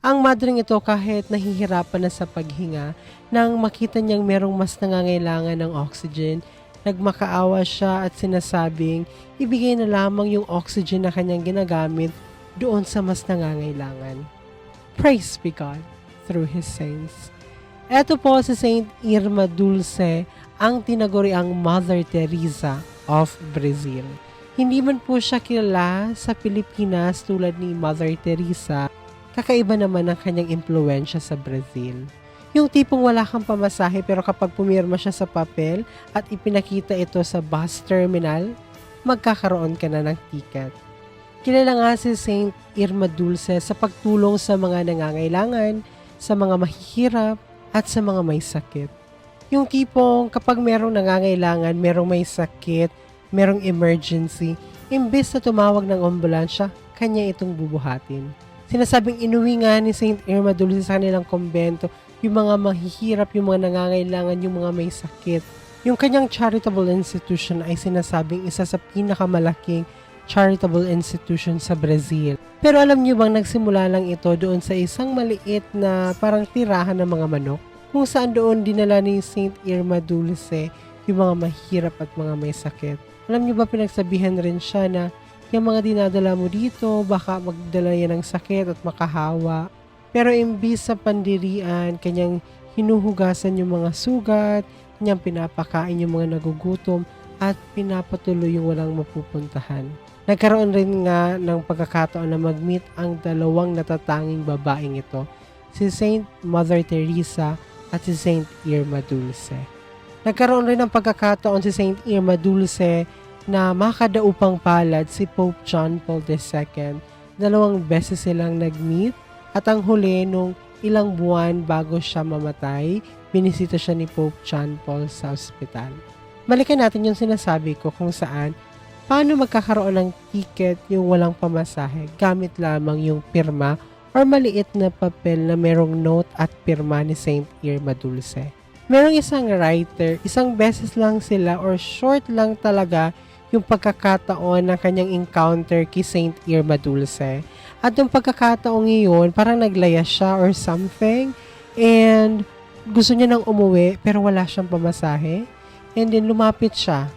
Ang madring ito kahit nahihirapan na sa paghinga, nang makita niyang merong mas nangangailangan ng oxygen, nagmakaawa siya at sinasabing ibigay na lamang yung oxygen na kanyang ginagamit doon sa mas nangangailangan. Praise be God through His saints. Eto po si Saint Irma Dulce, ang tinaguriang Mother Teresa of Brazil. Hindi man po siya kilala sa Pilipinas tulad ni Mother Teresa, kakaiba naman ang kanyang impluensya sa Brazil. Yung tipong wala kang pamasahe pero kapag pumirma siya sa papel at ipinakita ito sa bus terminal, magkakaroon ka na ng ticket. Kilala nga si Saint Irma Dulce sa pagtulong sa mga nangangailangan, sa mga mahihirap, at sa mga may sakit. Yung tipong kapag merong nangangailangan, merong may sakit, merong emergency, imbes na tumawag ng ambulansya, kanya itong bubuhatin. Sinasabing inuwi nga ni Saint Irma Dulce sa kanilang kumbento yung mga mahihirap, yung mga nangangailangan, yung mga may sakit. Yung kanyang charitable institution ay sinasabing isa sa pinakamalaking charitable institution sa Brazil. Pero alam niyo bang nagsimula lang ito doon sa isang maliit na parang tirahan ng mga manok, kung saan doon dinala ni Saint Irma Dulce yung mga mahirap at mga may sakit. Alam niyo ba pinagsabihan rin siya na yung mga dinadala mo dito, baka magdala yan ng sakit at makahawa. Pero imbis sa pandirian, kanyang hinuhugasan yung mga sugat, kanyang pinapakain yung mga nagugutom, at pinapatuloy yung walang mapupuntahan. Nagkaroon rin nga ng pagkakataon na mag-meet ang dalawang natatanging babaeng ito, si Saint Mother Teresa at si Saint Irma Dulce. Nagkaroon rin ng pagkakataon si Saint Irma Dulce na makadaupang palad si Pope John Paul II. Dalawang beses silang nag-meet at ang huli nung ilang buwan bago siya mamatay, binisita siya ni Pope John Paul sa ospital. Balikan natin yung sinasabi ko kung saan paano magkakaroon ng ticket yung walang pamasahe gamit lamang yung pirma or maliit na papel na merong note at pirma ni Saint Irma Dulce. Merong isang writer, isang beses lang sila or short lang talaga yung pagkakataon ng kanyang encounter kay Saint Irma Dulce. At yung pagkakataong iyon, parang naglaya siya or something and gusto niya nang umuwi pero wala siyang pamasahe. And then lumapit siya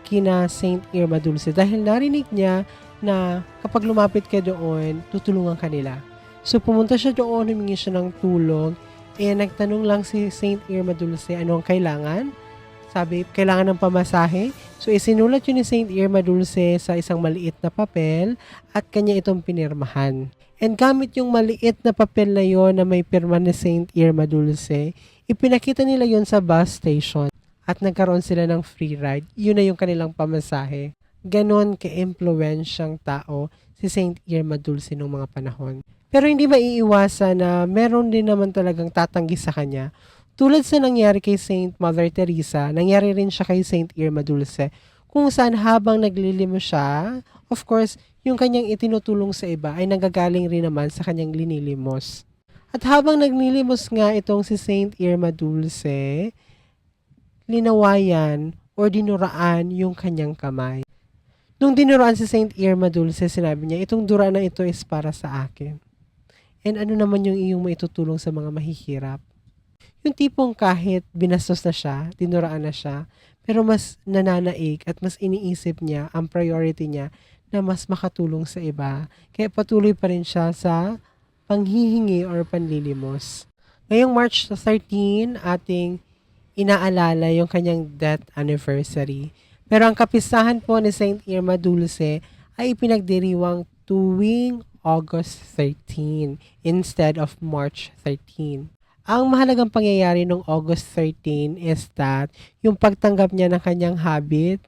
kina Saint Irma Dulce dahil narinig niya na kapag lumapit ka doon, tutulungan ka nila. So pumunta siya doon, humingi siya ng tulong, nagtanong lang si Saint Irma Dulce ano ang kailangan. Sabi, kailangan ng pamasahe. So isinulat yun ni Saint Irma Dulce sa isang maliit na papel at kanya itong pinirmahan. And gamit yung maliit na papel na yon na may pirma ni Saint Irma Dulce, ipinakita nila yon sa bus station. At nagkaroon sila ng free ride. Yun na yung kanilang pamasahe. Ganon ka-impluensyang tao si Saint Irma Dulce noong mga panahon. Pero hindi maiiwasan na meron din naman talagang tatanggi sa kanya. Tulad sa nangyari kay Saint Mother Teresa, nangyari rin siya kay Saint Irma Dulce, kung saan habang naglilimos siya, of course, yung kanyang itinutulong sa iba ay nagagaling rin naman sa kanyang linilimos. At habang naglilimos nga itong si Saint Irma Dulce, linawayan o dinuraan yung kanyang kamay. Nung dinuraan si Saint Irma Dulce, sinabi niya, itong dura na ito is para sa akin. And ano naman yung iyong maitutulong sa mga mahihirap? Yung tipong kahit binastos na siya, dinuraan na siya, pero mas nananaig at mas iniisip niya, ang priority niya, na mas makatulong sa iba. Kaya patuloy pa rin siya sa panghihingi or panlilimos. Ngayong March 13, ating inaalala yung kanyang death anniversary. Pero ang kapistahan po ni Saint Irma Dulce ay ipinagdiriwang tuwing August 13 instead of March 13. Ang mahalagang pangyayari noong August 13 is that yung pagtanggap niya ng kanyang habit,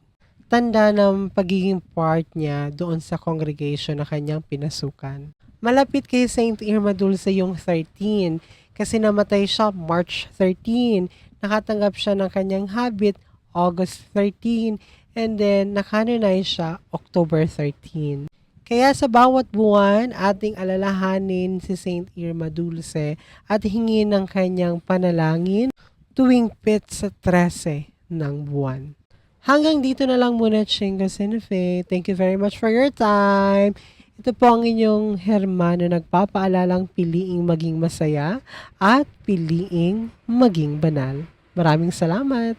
tanda ng pagiging part niya doon sa congregation na kanyang pinasukan. Malapit kay Saint Irma Dulce yung 13 kasi namatay siya March 13. Nakatanggap siya ng kanyang habit August 13 and then nakanonize siya October 13. Kaya sa bawat buwan, ating alalahanin si Saint Irma Dulce at hingin ng kanyang panalangin tuwing Petsa 13 ng buwan. Hanggang dito na lang muna, Chingo Sinafe. Thank you very much for your time. Ito po ang inyong Hermano nagpapaalalang piliing maging masaya at piliing maging banal. Maraming salamat.